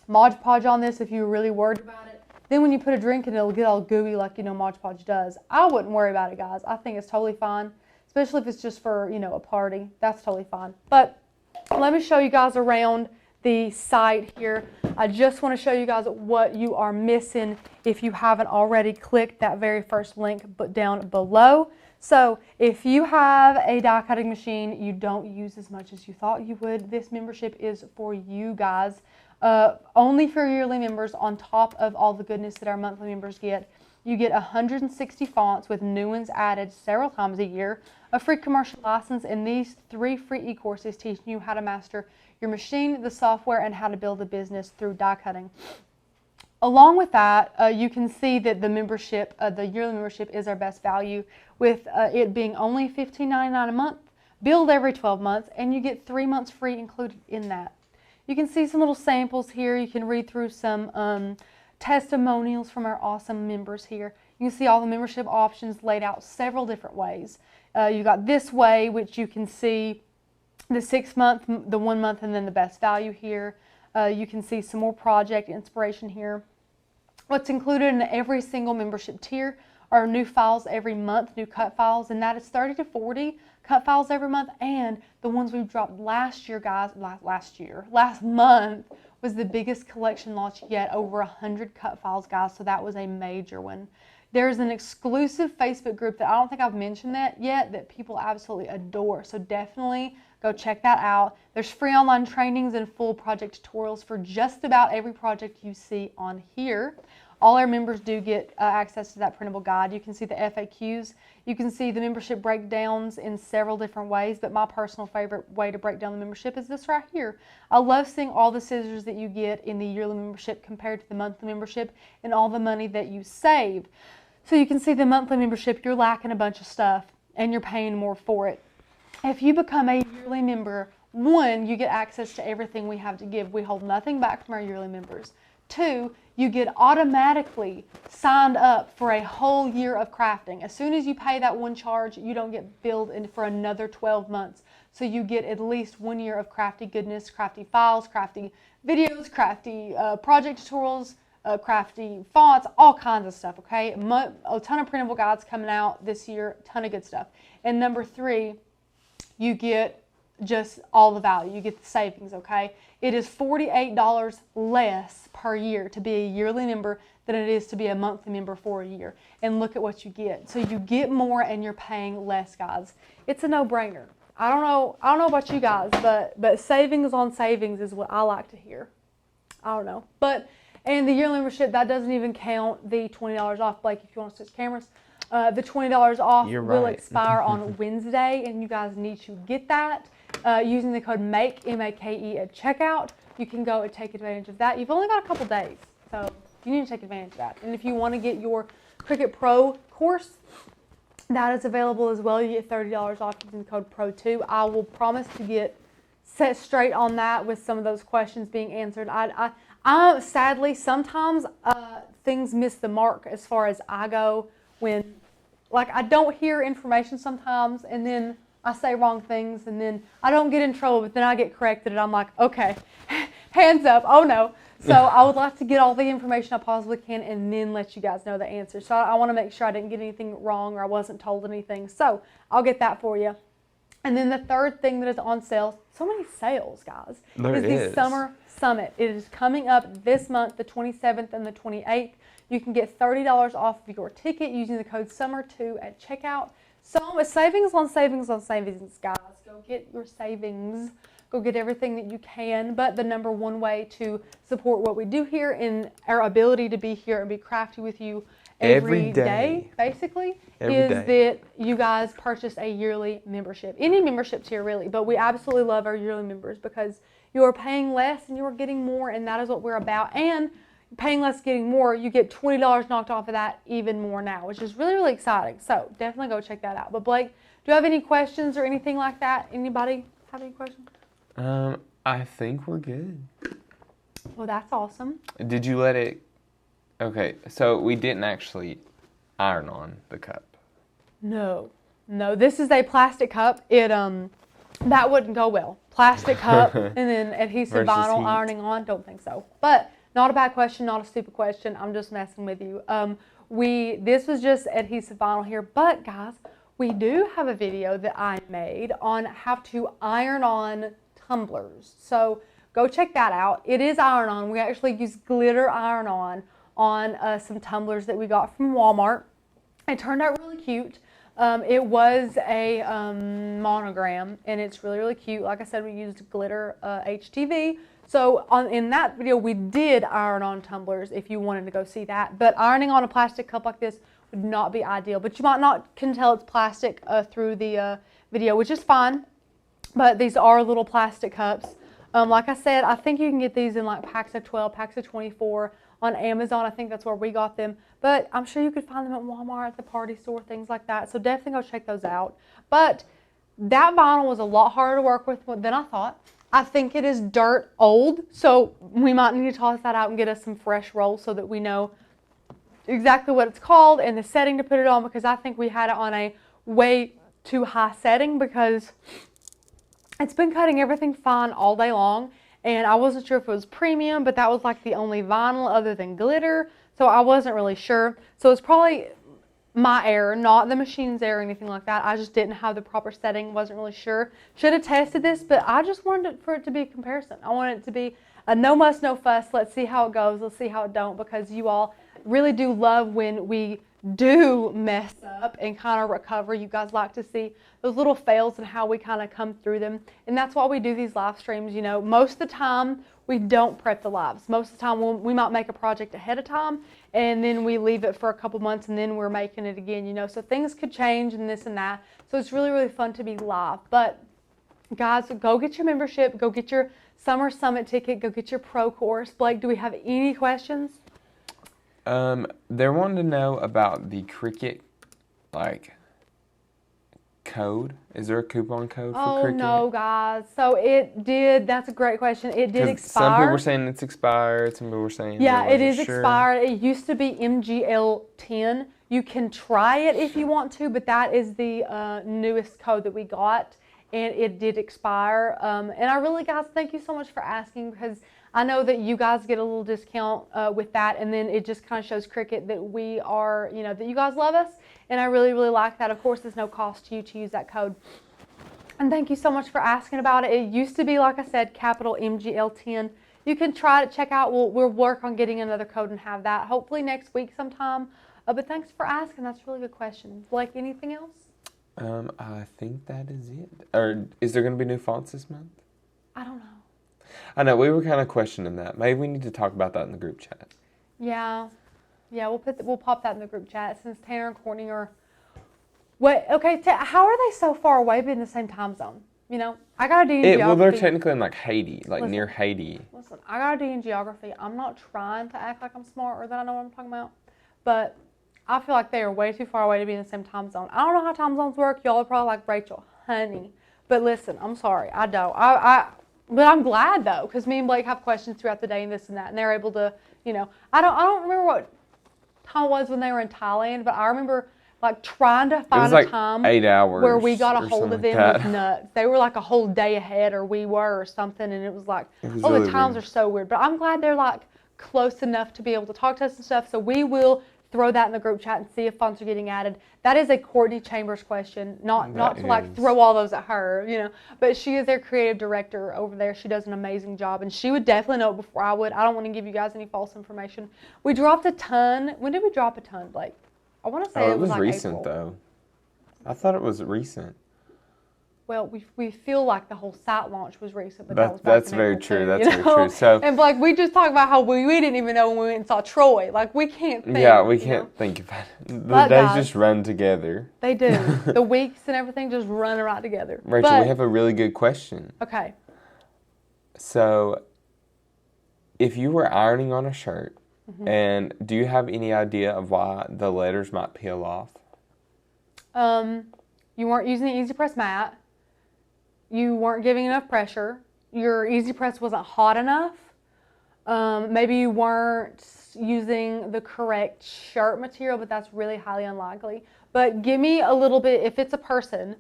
Mod Podge on this if you were really worried about it. Then when you put a drink in it, it'll get all gooey like Mod Podge does. I wouldn't worry about it, guys. I think it's totally fine. Especially if it's just for, a party. That's totally fine. But let me show you guys around the site here. I just want to show you guys what you are missing if you haven't already clicked that very first link down below. So if you have a die cutting machine you don't use as much as you thought you would, this membership is for you guys. Only for yearly members on top of all the goodness that our monthly members get. You get 160 fonts with new ones added several times a year, a free commercial license, and these 3 free e-courses teaching you how to master your machine, the software, and how to build a business through die cutting. Along with that, you can see that the membership, the yearly membership, is our best value, with it being only $15.99 a month, billed every 12 months, and you get 3 months free included in that. You can see some little samples here. You can read through some testimonials from our awesome members here. You can see all the membership options laid out several different ways. You got this way, which you can see the 6 month, the 1 month, and then the best value here. You can see some more project inspiration here. What's included in every single membership tier are new files every month, new cut files, and that is 30 to 40 cut files every month. And the ones we dropped last year, guys, last month, was the biggest collection launch yet, over 100 cut files, guys, so that was a major one. There's an exclusive Facebook group that I don't think I've mentioned that yet that people absolutely adore, so definitely go check that out. There's free online trainings and full project tutorials for just about every project you see on here. All our members do get access to that printable guide. You can see the FAQs. You can see the membership breakdowns in several different ways, but my personal favorite way to break down the membership is this right here. I love seeing all the scissors that you get in the yearly membership compared to the monthly membership and all the money that you save. So you can see the monthly membership, you're lacking a bunch of stuff and you're paying more for it. If you become a yearly member, 1, you get access to everything we have to give. We hold nothing back from our yearly members. 2, you get automatically signed up for a whole year of crafting. As soon as you pay that one charge, you don't get billed for another 12 months. So you get at least 1 year of crafty goodness, crafty files, crafty videos, crafty project tutorials, crafty fonts, all kinds of stuff, okay? A ton of printable guides coming out this year, ton of good stuff. And number 3, you get just all the value. You get the savings, okay? It is $48 less per year to be a yearly member than it is to be a monthly member for a year. And look at what you get. So you get more and you're paying less, guys. It's a no-brainer. I don't know about you guys, but savings on savings is what I like to hear. I don't know. And the yearly membership, that doesn't even count the $20 off, Blake, if you want to switch cameras. The $20 off will expire on Wednesday, and you guys need to get that using the code MAKE, M-A-K-E, at checkout. You can go and take advantage of that. You've only got a couple days, so you need to take advantage of that. And if you want to get your Cricut Pro course, that is available as well. You get $30 off using the code PRO2. I will promise to get set straight on that with some of those questions being answered. I sadly, sometimes things miss the mark as far as I go when, like, I don't hear information sometimes, and then I say wrong things, and then I don't get in trouble, but then I get corrected, and I'm like, okay, hands up, oh no. So I would like to get all the information I possibly can and then let you guys know the answer. So I want to make sure I didn't get anything wrong or I wasn't told anything. So I'll get that for you. And then the third thing that is on sale, so many sales, guys, is the Summer Summit. It is coming up this month, the 27th and the 28th. You can get $30 off of your ticket using the code SUMMER2 at checkout. So savings on savings on savings, guys. Go get your savings. Go get everything that you can. But the number one way to support what we do here and our ability to be here and be crafty with you every day, basically, that you guys purchase a yearly membership. Any memberships here, really. But we absolutely love our yearly members because you are paying less and you are getting more, and that is what we're about. And paying less, getting more, you get $20 knocked off of that even more now, which is really, really exciting. So definitely go check that out. But Blake, do you have any questions or anything like that? Anybody have any questions? I think we're good. Well, that's awesome. Did you let it... Okay, so we didn't actually iron on the cup. No, this is a plastic cup. It that wouldn't go well. Plastic cup and then adhesive vinyl heat. ironing on. Don't think so. But not a bad question, not a stupid question. I'm just messing with you. This was just adhesive vinyl here, but guys, we do have a video that I made on how to iron on tumblers. So go check that out. It is iron on. We actually use glitter iron on some tumblers that we got from Walmart. It turned out really cute. It was a monogram, and it's really, really cute. Like I said, we used glitter HTV. So in that video, we did iron on tumblers if you wanted to go see that. But ironing on a plastic cup like this would not be ideal. But you might not can tell it's plastic through the video, which is fine. But these are little plastic cups. Like I said, I think you can get these in like packs of 12, packs of 24 on Amazon. I think that's where we got them. But I'm sure you could find them at Walmart, at the party store, things like that. So definitely go check those out. But that vinyl was a lot harder to work with than I thought. I think it is dirt old, so we might need to toss that out and get us some fresh rolls so that we know exactly what it's called and the setting to put it on, because I think we had it on a way too high setting because it's been cutting everything fine all day long, and I wasn't sure if it was premium, but that was like the only vinyl other than glitter, so I wasn't really sure. So it's probably my error, not the machine's error or anything like that. I just didn't have the proper setting, wasn't really sure. Should have tested this, but I just wanted for it to be a comparison. I wanted it to be a no muss, no fuss. Let's see how it goes. Let's see how it don't, because you all really do love when we do mess up and kind of recover. You guys like to see those little fails and how we kind of come through them. And that's why we do these live streams. You know, most of the time we don't prep the lives. Most of the time we might make a project ahead of time and then we leave it for a couple months and then we're making it again, you know. So things could change and this and that. So it's really, really fun to be live. But guys, go get your membership. Go get your Summer Summit ticket. Go get your pro course. Blake, do we have any questions? They're wanting to know about the Cricut, like, code. Is there a coupon code for Cricut? Oh, no, guys. So it did, that's a great question. It did expire. Some people were saying it's expired. Some people were saying yeah, it is sure. expired. It used to be MGL10. You can try it if you want to, but that is the newest code that we got, and it did expire. And I really, guys, thank you so much for asking, because I know that you guys get a little discount with that, and then it just kind of shows Cricut that we are, you know, that you guys love us, and I really, really like that. Of course, there's no cost to you to use that code. And thank you so much for asking about it. It used to be, like I said, capital MGL10. You can try it, check out. We'll work on getting another code and have that hopefully next week sometime. But thanks for asking. That's a really good question. Blake, anything else? I think that is it. Or is there going to be new fonts this month? I don't know. I know, we were kind of questioning that. Maybe we need to talk about that in the group chat. Yeah, we'll pop that in the group chat, since Tanner and Courtney are. Wait, okay. How are they so far away, but in the same time zone? You know, I got a D in geography. Well, they're technically in like Haiti, near Haiti. Listen, I got a D in geography. I'm not trying to act like I'm smart or that I know what I'm talking about, but I feel like they are way too far away to be in the same time zone. I don't know how time zones work. Y'all are probably like, Rachel, honey. But listen, I'm sorry, I don't. But I'm glad though, because me and Blake have questions throughout the day and this and that, and they're able to, you know, I don't remember what time it was when they were in Thailand, but I remember like trying to It find was a like time 8 hours. where we got a or hold of something them like was that. nuts. They were like a whole day ahead, or we were, or something, and it was like, It was oh, really the times weird. are so weird. But I'm glad they're like close enough to be able to talk to us and stuff. So we will throw that in the group chat and see if fonts are getting added. That is a Courtney Chambers question, not to like is. throw all those at her, you know. But she is their creative director over there. She does an amazing job, and she would definitely know it before I would. I don't want to give you guys any false information. We dropped a ton. When did we drop a ton, Blake? I want to say Oh, it was like recent April. though. I thought it was recent. Well, we feel like the whole site launch was recent, but that was back That's in very April true. too, That's you very know? true. So And like we just talked about how we didn't even know when we went and saw Troy. Like we can't think. yeah, we you can't know? think about it. The But days guys, just run together. They do. The weeks and everything just run right together. Rachel, But, we have a really good question. okay. So, if you were ironing on a shirt, and do you have any idea of why the letters might peel off? You weren't using the Easy Press mat. You weren't giving enough pressure. Your Easy Press wasn't hot enough. Maybe you weren't using the correct shirt material, but that's really highly unlikely. But give me a little bit, if it's a person,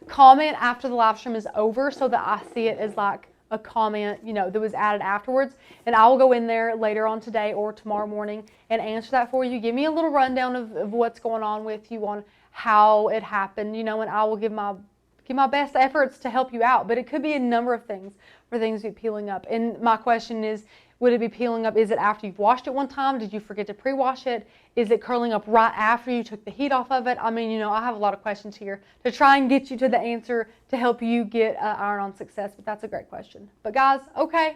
comment after the live stream is over so that I see it as like a comment, you know, that was added afterwards. And I will go in there later on today or tomorrow morning and answer that for you. Give me a little rundown of what's going on with you on how it happened, you know, and I will give my best efforts to help you out. But it could be a number of things for things to be peeling up. And my question is, would it be peeling up? Is it after you've washed it one time? Did you forget to pre-wash it? Is it curling up right after you took the heat off of it? I mean, you know, I have a lot of questions here to try and get you to the answer to help you get iron-on success. But that's a great question. But guys, okay,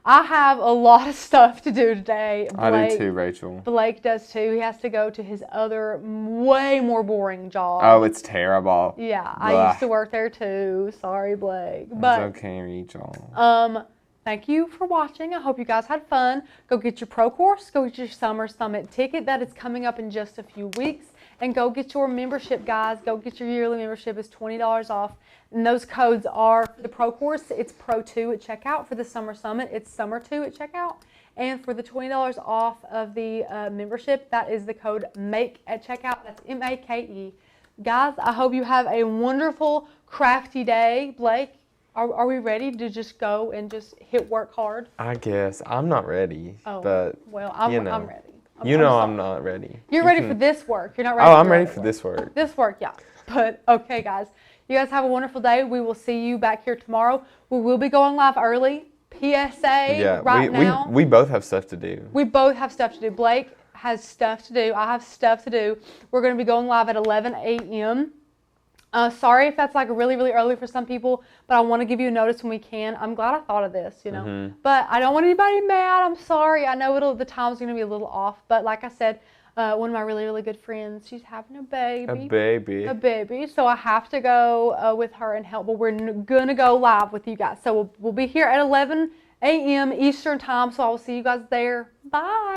I have a lot of stuff to do today. I do too, Rachel. Blake does too. He has to go to his other way more boring job. Oh, it's terrible. Yeah, Blah. I used to work there too. Sorry, Blake. But It's okay, Rachel. thank you for watching. I hope you guys had fun. Go get your pro course. Go get your Summer Summit ticket. That is coming up in just a few weeks. And go get your membership, guys. Go get your yearly membership. It's $20 off. And those codes are for the pro course, it's Pro 2 at checkout. For the Summer Summit, it's Summer 2 at checkout. And for the $20 off of the membership, that is the code MAKE at checkout. That's MAKE. Guys, I hope you have a wonderful, crafty day. Blake, are we ready to just go and just hit work hard? I guess. I'm not ready. Oh, but, well, I'm you know. ready. I'm I'm sorry. not ready. You're ready for this work. You're not ready Oh, for I'm the ready other for work. this work. This work, yeah. But, okay, guys. You guys have a wonderful day. We will see you back here tomorrow. We will be going live early. PSA right now. We both have stuff to do. We both have stuff to do. Blake has stuff to do. I have stuff to do. We're going to be going live at 11 a.m. Sorry if that's like really, really early for some people, but I want to give you a notice when we can. I'm glad I thought of this, you know. But I don't want anybody mad. I'm sorry. I know the time's going to be a little off, but like I said, one of my really, really good friends, she's having a baby. A baby. So I have to go with her and help. But we're going to go live with you guys. So we'll be here at 11 a.m. Eastern time. So I will see you guys there. Bye.